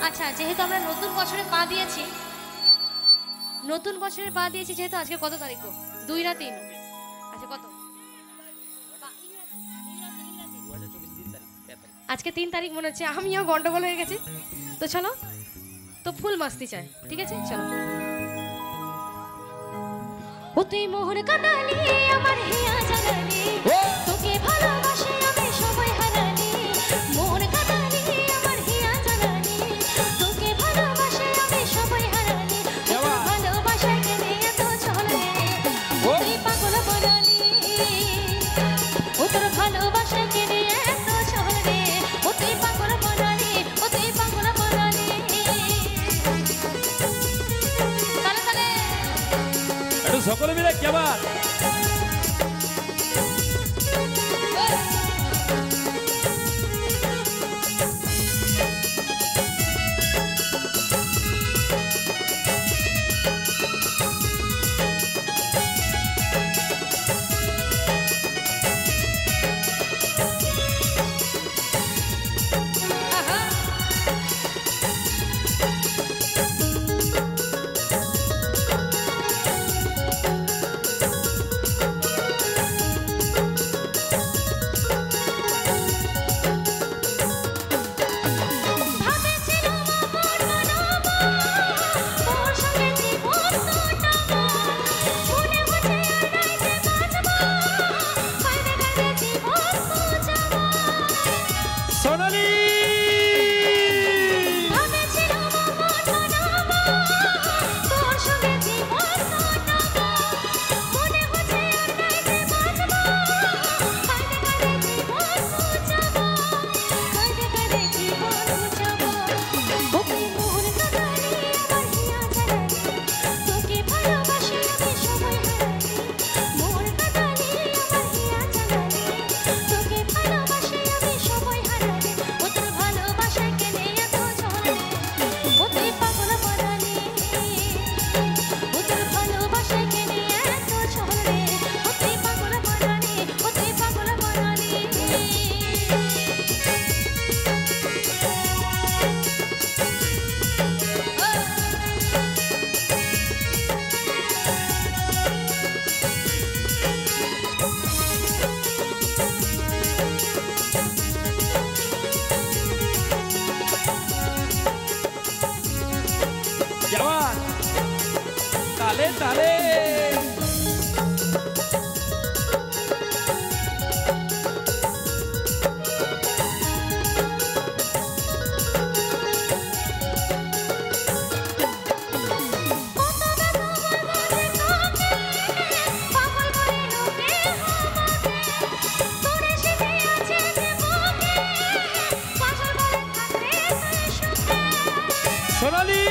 আচ্ছা, যেহেতু আমরা নতুন বছরে পা দিয়েছি, যেহেতু আজকে কত তারিখ? 2 না 3? আচ্ছা, কত? আজকে 3 তারিখ মনে হচ্ছে। আমিও গন্ডগোল হয়ে গেছে। তো চলো, তো ফুল মাস্তি চাই, ঠিক আছে? চলো। ও তুই মোহর কাটালি আমার হিয়া জানালি, তোকে ভালোবাসি আমি সবাই হারালি। মোহর কাটালি আমার হিয়া জানালি, তোকে ভালোবাসি আমি সবাই হারালি। ভালোবাসায় কেনে এত চলে, তুই পাগল বানালি। ও তোর ভালোবাসায় কেনে এত চলে, ও তুই পাগল বানালি, ও তুই পাগল বানালি। তালে তালে একটু সকলে মিলে কেমন তালে তালে সোনালি